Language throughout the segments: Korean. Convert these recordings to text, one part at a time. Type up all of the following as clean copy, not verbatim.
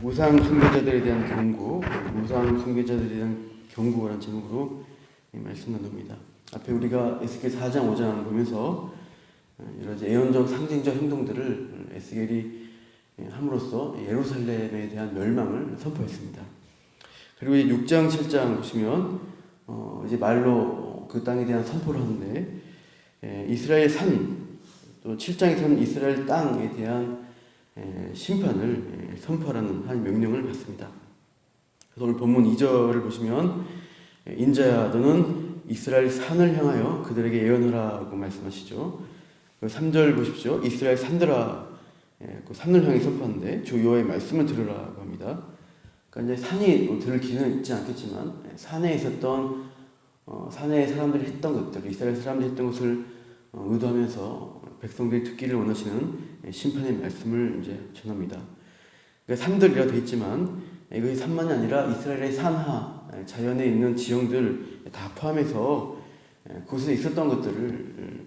우상 숭배자들에 대한 경고, 우상 숭배자들에 대한 경고라는 제목으로 말씀 나눕니다. 앞에 우리가 에스겔 4장 5장 보면서 여러 가지 예언적 상징적 행동들을 에스겔이 함으로써 예루살렘에 대한 멸망을 선포했습니다. 그리고 이제 6장 7장 보시면 이제 말로 그 땅에 대한 선포를 하는데 이스라엘 산, 또 7장에서는 이스라엘 땅에 대한 심판을 선포하라는 한 명령을 받습니다. 그래서 오늘 본문 2절을 보시면 인자야 너는 이스라엘 산을 향하여 그들에게 예언하라고 말씀하시죠. 3절 보십시오. 이스라엘 산들아, 그 산을 향해 선포하는데 주 여호와의 말씀을 들으라고 합니다. 그러니까 이제 산이 들을 길은 있지 않겠지만 산에 있었던 산에 사람들이 했던 것들, 이스라엘 사람들이 했던 것을 의도하면서 백성들이 듣기를 원하시는 심판의 말씀을 이제 전합니다. 그러니까 산들이라 되어 있지만 이것이 산만이 아니라 이스라엘의 산하, 자연에 있는 지형들 다 포함해서 그곳에 있었던 것들을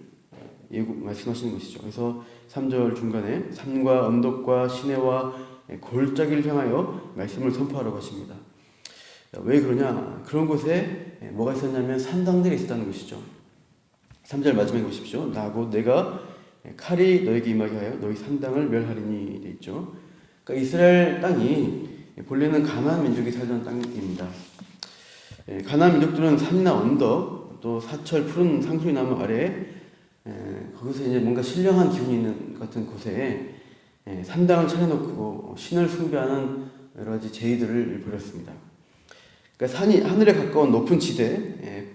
말씀하시는 것이죠. 그래서 3절 중간에 산과 언덕과 시내와 골짜기를 향하여 말씀을 선포하라고 하십니다. 왜 그러냐? 그런 곳에 뭐가 있었냐면 산당들이 있었다는 것이죠. 3절 마지막에 보십시오. 나 곧 내가 칼이 너에게 임하게 하여 너희 산당을 멸하리니 되어 있죠. 그러니까 이스라엘 땅이 본래는 가나안 민족이 살던 땅입니다. 가나안 민족들은 산이나 언덕 또 사철 푸른 상수리 나무 아래 거기서 이제 뭔가 신령한 기운이 있는 같은 곳에 산당을 차려놓고 신을 숭배하는 여러 가지 제의들을 벌였습니다. 그러니까 산이 하늘에 가까운 높은 지대,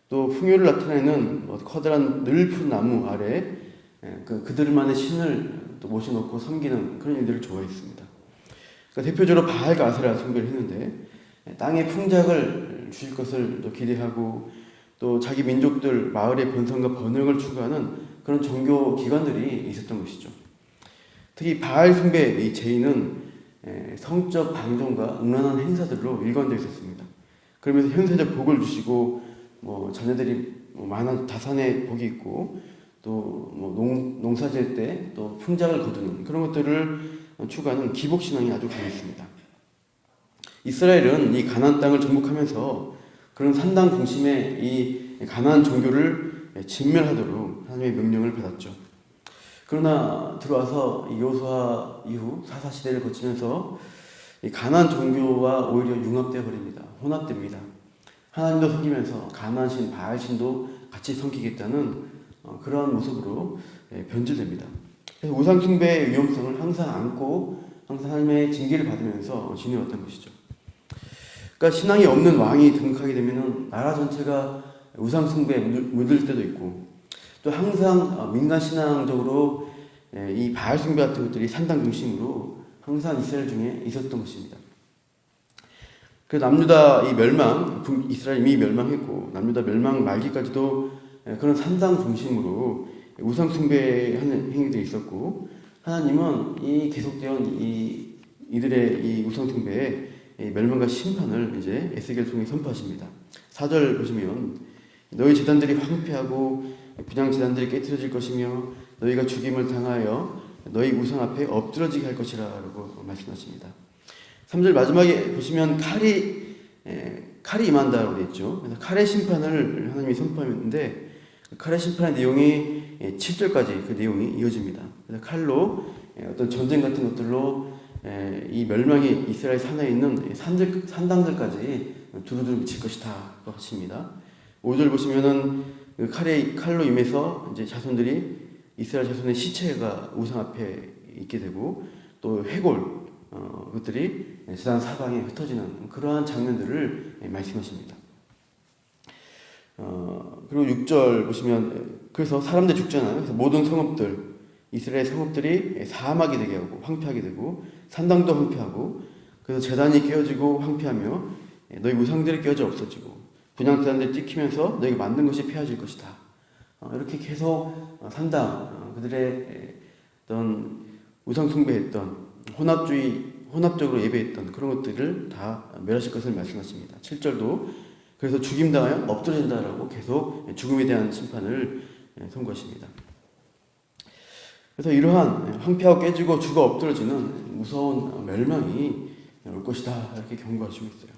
또 풍요를 나타내는 커다란 늘픈 나무 아래 그들만의 신을 또 모셔놓고 섬기는 그런 일들을 좋아했습니다. 그러니까 대표적으로 바알과 아세라 숭배를 했는데 땅의 풍작을 주실 것을 또 기대하고 또 자기 민족들 마을의 번성과 번영을 추구하는 그런 종교 기관들이 있었던 것이죠. 특히 바알 숭배의 이 제의는 성적 방종과 음란한 행사들로 일관되어 있었습니다. 그러면서 현세적 복을 주시고 자녀들이 많은 다산의 복이 있고 또 농사 지을 때 또 풍작을 거두는 그런 것들을 추구하는 기복 신앙이 아주 강했습니다. 이스라엘은 이 가나안 땅을 정복하면서 그런 산당 중심의 이 가나안 종교를 진멸하도록 하나님의 명령을 받았죠. 그러나 들어와서 여호수아 이후 사사 시대를 거치면서 이 가나안 종교와 오히려 융합되어 버립니다. 혼합됩니다. 하나님도 섬기면서 가나안 신, 바알 신도 같이 섬기겠다는 그러한 모습으로 변질됩니다. 그래서 우상 숭배의 위험성을 항상 안고 항상 하나님의 징계를 받으면서 지내왔던 것이죠. 그러니까 신앙이 없는 왕이 등극하게 되면은 나라 전체가 우상 숭배에 물들 때도 있고 또 항상 민간 신앙적으로 이 바알 숭배 같은 것들이 산당 중심으로 항상 이스라엘 중에 있었던 것입니다. 그래서 남유다 이 멸망, 이스라엘 이미 멸망했고 남유다 멸망 말기까지도 그런 산당 중심으로 우상 숭배하는 행위들이 있었고 하나님은 이 계속되온 이들의 이 우상 숭배의 멸망과 심판을 이제 에스겔 통해 선포하십니다. 4절 보시면 너희 제단들이 황폐하고 분향 제단들이 깨트려질 것이며 너희가 죽임을 당하여 너희 우상 앞에 엎드러지게 할 것이라고 말씀하십니다. 3절 마지막에 보시면 칼이 임한다고 되어 있죠. 그래서 칼의 심판을 하나님이 선포했는데 칼의 심판의 내용이 7절까지 그 내용이 이어집니다. 그래서 칼로 어떤 전쟁 같은 것들로 이 멸망이 이스라엘 산에 있는 산당들까지 두루두루 미칠 것이다 하십니다. 5절 보시면은 그 칼로 임해서 이제 자손들이 이스라엘 자손의 시체가 우상 앞에 있게 되고 또 해골 것들이 제단 사방에 흩어지는 그러한 장면들을 말씀하십니다. 그리고 6절 보시면 그래서 사람들 죽잖아요. 그래서 모든 성읍들 이스라엘 성읍들이 사막이 되게 하고 황폐하게 되고 산당도 황폐하고 그래서 제단이 깨어지고 황폐하며 너희 우상들이 깨어져 없어지고 분향 제단들이 찍히면서 너희가 만든 것이 폐허질 것이다. 이렇게 계속 산당 그들의 어떤 우상 숭배했던 혼합적으로 예배했던 그런 것들을 다 멸하실 것을 말씀하십니다. 7절도 그래서 죽임당하여 엎드러진다라고 계속 죽음에 대한 심판을 선고하십니다. 그래서 이러한 황폐하고 깨지고 죽어 엎드러지는 무서운 멸망이 올 것이다 이렇게 경고하시고 있어요.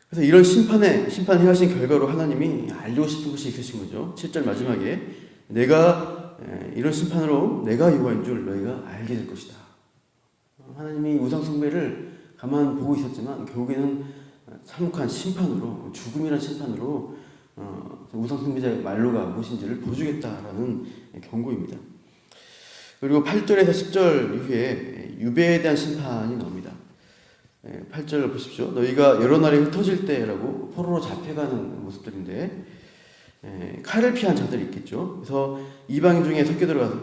그래서 이런 심판을 행하신 결과로 하나님이 알리고 싶은 것이 있으신 거죠. 7절 마지막에 내가 이런 심판으로 내가 여호와인 줄 너희가 알게 될 것이다. 하나님이 우상 숭배를 가만 보고 있었지만 결국에는 참혹한 심판으로, 죽음이라는 심판으로 우상 숭배자의 말로가 무엇인지를 보여주겠다라는 경고입니다. 그리고 8절에서 10절 이후에 유배에 대한 심판이 나옵니다. 8절 보십시오. 너희가 여러 날이 흩어질 때라고 포로로 잡혀가는 모습들인데 칼을 피한 자들이 있겠죠. 그래서 이방인 중에 섞여 들어가서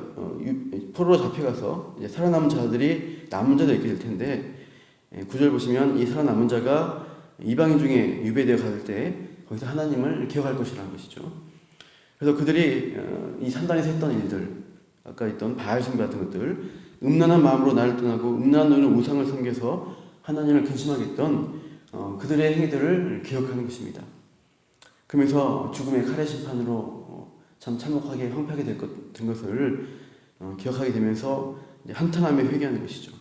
포로로 잡혀가서 이제 살아남은 자들이 남은 자도 있게 될 텐데 9절 보시면 이 살아남은 자가 이방인 중에 유배되어 갈 때 거기서 하나님을 기억할 것이라는 것이죠. 그래서 그들이 이 산단에서 했던 일들, 아까 있던 바알 숭배 같은 것들, 음란한 마음으로 나를 떠나고 음란한 눈으로 우상을 섬겨서 하나님을 근심하게 했던 그들의 행위들을 기억하는 것입니다. 그러면서 죽음의 칼의 심판으로 참 참혹하게 황폐하게 된 것을 기억하게 되면서 한탄하며 회개하는 것이죠.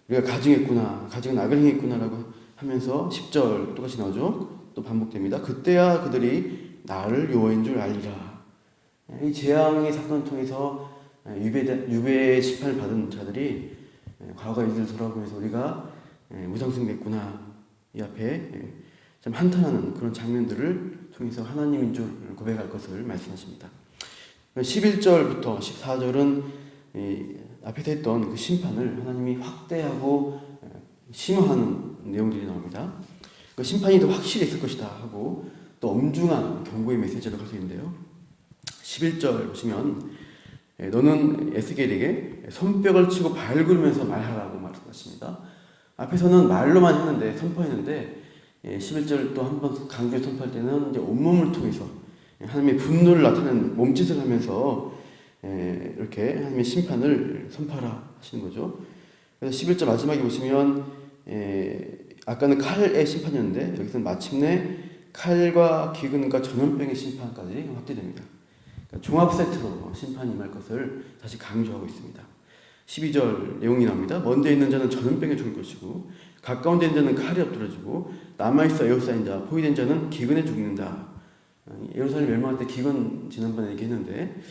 우리가 가증했구나, 가증은 악을 행했구나라고 하면서 10절 똑같이 나오죠. 또 반복됩니다. 그때야 그들이 나를 여호와인 줄 알리라. 이 재앙의 사건을 통해서 유배의 심판을 받은 자들이 과거 일들을 돌아보면서 우리가 무상승배했구나, 이 앞에 참 한탄하는 그런 장면들을 통해서 하나님인 줄 고백할 것을 말씀하십니다. 11절부터 14절은 앞에서 했던 그 심판을 하나님이 확대하고 심화하는 내용들이 나옵니다. 그 심판이 더 확실히 있을 것이다 하고 또 엄중한 경고의 메시지를 가지고 있는데요. 11절 보시면 너는 에스겔에게 손뼉을 치고 발굴면서 말하라고 말씀하십니다. 앞에서는 말로만 했는데, 선포했는데 11절 또 한 번 강조해 선포할 때는 이제 온몸을 통해서 하나님의 분노를 나타내는 몸짓을 하면서 이렇게 하나님의 심판을 선포하라 하시는 거죠. 그래서 11절 마지막에 보시면 아까는 칼의 심판이었는데 여기서는 마침내 칼과 기근과 전염병의 심판까지 확대됩니다. 그러니까 종합 세트로 심판이 임할 것을 다시 강조하고 있습니다. 12절 내용이 나옵니다. 먼데 있는 자는 전염병에 죽을 것이고 가까운 데 있는 자는 칼에 엎드러지고 남아있어 에워싸인 자 포위된 자는 기근에 죽는다. 예루살렘 멸망할 때 기근 지난번에 얘기했는데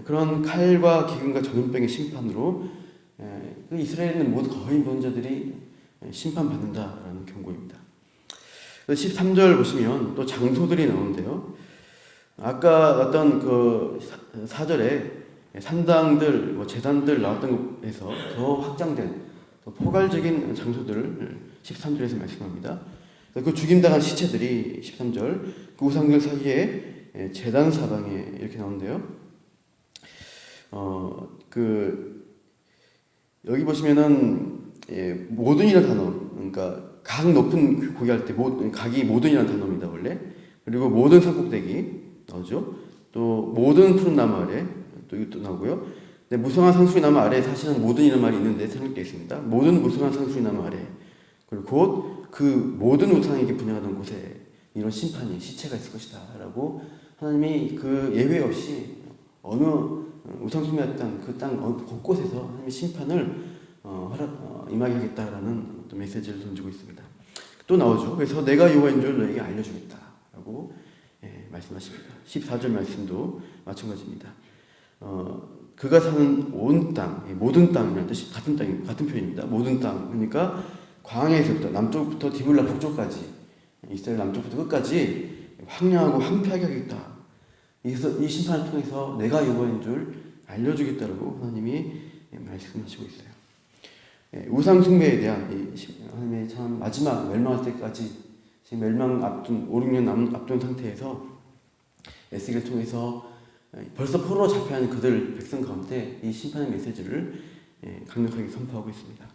그런 칼과 기근과 전염병의 심판으로 이스라엘은 모두 거의 모든 자들이 심판받는다라는 경고입니다. 13절 보시면 또 장소들이 나오는데요. 아까 어떤 그 4절에 산당들, 제단들 나왔던 것에서 더 확장된 더 포괄적인 장소들을 13절에서 말씀합니다. 그 죽임당한 시체들이 13절 그 우상들 사이에 제단 사방에 이렇게 나오는데요. 여기 보시면은 모든이라는 단어, 그러니까 각 높은 고기할 때 각이 모든이라는 단어입니다 원래. 그리고 모든 산꼭대기 나오죠. 또 모든 푸른 나무 아래 또 이것도 나오고요. 네, 무성한 상수리 나무 아래 사실은 모든이라는 말이 있는데 생략되어 있습니다. 모든 무성한 상수리 나무 아래 그리고 곧 그 모든 우상에게 분양하던 곳에 이런 심판이 시체가 있을 것이다 라고 하나님이 그 예외 없이 어느 우상 숭배했던 그 땅 곳곳에서 하나님의 심판을 임하게 하겠다라는 또 메시지를 던지고 있습니다. 또 나오죠. 그래서 내가 여호와인 줄 너에게 알려주겠다라고 말씀하십니다. 14절 말씀도 마찬가지입니다. 그가 사는 온 땅, 모든 땅이라는 뜻이 같은 표현입니다. 모든 땅, 그러니까 광야에서부터 남쪽부터 디블라 북쪽까지, 이스라엘 남쪽부터 끝까지 황량하고 황폐하게 하겠다. 이 심판을 통해서 내가 여호와인 줄 알려주겠다라고 하나님이 말씀하시고 있어요. 우상 숭배에 대한 하나님의 참 마지막 멸망할 때까지 지금 멸망 앞둔 5, 6년 앞둔 상태에서 에스겔을 통해서 벌써 포로로 잡혀가는 그들 백성 가운데 이 심판의 메시지를 강력하게 선포하고 있습니다.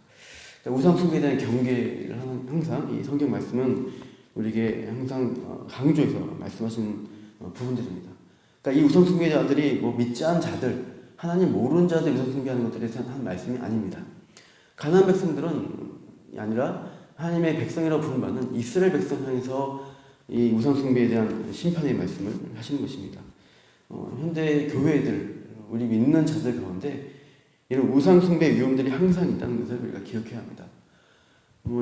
우상 숭배에 대한 경계를 하는 항상 이 성경 말씀은 우리에게 항상 강조해서 말씀하신 부분들입니다. 그러니까 이 우상 숭배자들이 믿지 않은 자들, 하나님 모르는 자들 우상 숭배하는 것들에 대해서 한 말씀이 아닙니다. 가나안 백성들은 아니라 하나님의 백성이라고 부른 바는 이스라엘 백성 향해서 이 우상 숭배에 대한 심판의 말씀을 하시는 것입니다. 현대 교회들, 우리 믿는 자들 가운데 이런 우상 숭배 위험들이 항상 있다는 것을 우리가 기억해야 합니다.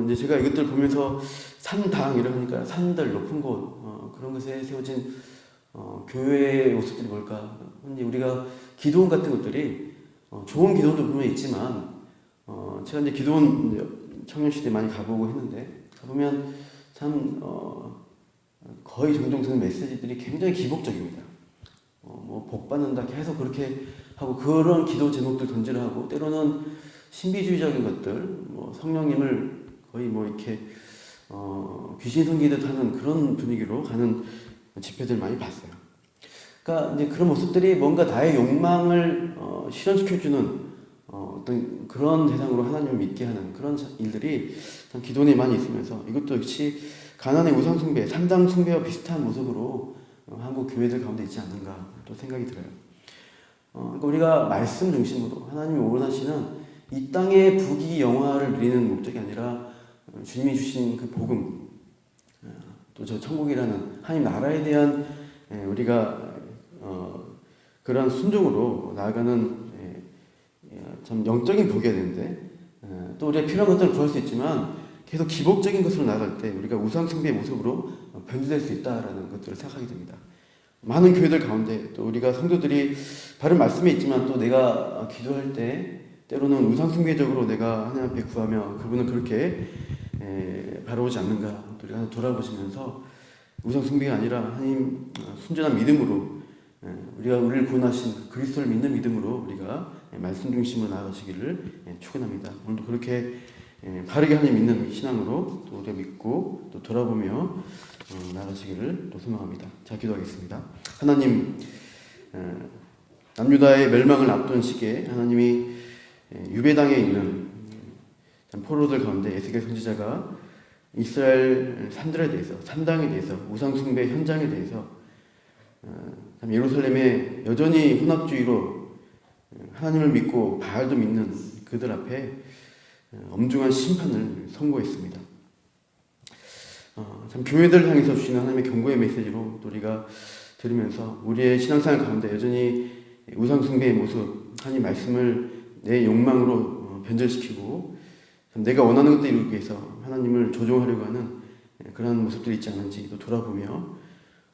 이제 제가 이것들 보면서 산당 이러니까 산들 높은 곳 그런 것에 세워진 교회의 모습들이 뭘까? 이제 우리가 기도원 같은 것들이 좋은 기도원도 분명히 있지만 제가 이제 기도원 청년 시대 많이 가보고 했는데 가보면 참 거의 종종 듣는 메시지들이 굉장히 기복적입니다. 뭐 복 받는다 계속 그렇게 하고 그런 기도 제목들 던지려 하고 때로는 신비주의적인 것들, 뭐 성령님을 거의 뭐 이렇게 귀신 섬기듯 하는 그런 분위기로 가는 집회들 많이 봤어요. 그러니까 이제 그런 모습들이 뭔가 나의 욕망을 실현시켜주는 어떤 그런 대상으로 하나님을 믿게 하는 그런 일들이 참 기도원에 많이 있으면서 이것도 역시 가나안의 우상 숭배, 산당 숭배와 비슷한 모습으로 한국 교회들 가운데 있지 않는가 또 생각이 들어요. 그러니까 우리가 말씀 중심으로 하나님이 원하시는 이 땅의 부귀 영화를 누리는 목적이 아니라 주님이 주신 그 복음, 또 저 천국이라는 하나님 나라에 대한 우리가 그러한 순종으로 나아가는 참 영적인 복이어야 되는데 또 우리가 필요한 것들을 구할 수 있지만 계속 기복적인 것으로 나아갈 때 우리가 우상 숭배의 모습으로 변질될 수 있다라는 것들을 생각하게 됩니다. 많은 교회들 가운데 또 우리가 성도들이 바른 말씀에 있지만 또 내가 기도할 때 때로는 우상 숭배적으로 내가 하나님 앞에 구하며 그분은 그렇게 바라보지 않는가 우리가 돌아보시면서 우상 숭배가 아니라 하나님 순전한 믿음으로 우리가 우리를 구원하신 그리스도를 믿는 믿음으로 우리가 말씀 중심으로 나아가시기를 축원합니다. 오늘도 그렇게 바르게 하나님 믿는 신앙으로 또 우리가 믿고 또 돌아보며 나아가시기를 또 소망합니다. 자, 기도하겠습니다. 하나님, 남유다의 멸망을 앞둔 시기에 하나님이 유배 땅에 있는 포로들 가운데 에스겔 선지자가 이스라엘 산들에 대해서, 산당에 대해서, 우상 숭배 현장에 대해서 예루살렘에 여전히 혼합주의로 하나님을 믿고 바알도 믿는 그들 앞에 엄중한 심판을 선고했습니다. 참 교회들 향해서 주시는 하나님의 경고의 메시지로 또 우리가 들으면서 우리의 신앙생활 가운데 여전히 우상 숭배의 모습, 하나님 말씀을 내 욕망으로 변절시키고 내가 원하는 것들 이루기 위해서 하나님을 조종하려고 하는 그런 모습들이 있지 않은지 또 돌아보며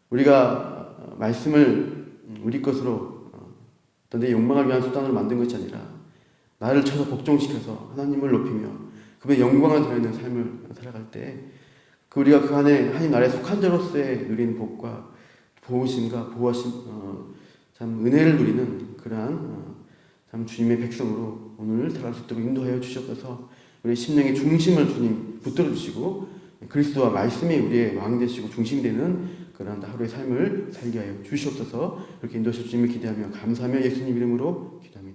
우리가 말씀을 우리 것으로 또 내 욕망을 위한 수단으로 만든 것이 아니라 나를 쳐서 복종시켜서 하나님을 높이며 그분의 영광을 드러내는 삶을 살아갈 때 우리가 그 안에 하나님 나라에 속한 자로서의 누리는 복과 보호심과 보호하심 참 은혜를 누리는 그러한 참 주님의 백성으로 오늘 살아갈 수 있도록 인도하여 주셔서 우리의 심령의 중심을 주님 붙들어 주시고 그리스도와 말씀이 우리의 왕 되시고 중심이 되는 그러한 하루의 삶을 살게 하여 주시옵소서. 이렇게 인도하실 주님을 기대하며 감사하며 예수님 이름으로 기도합니다.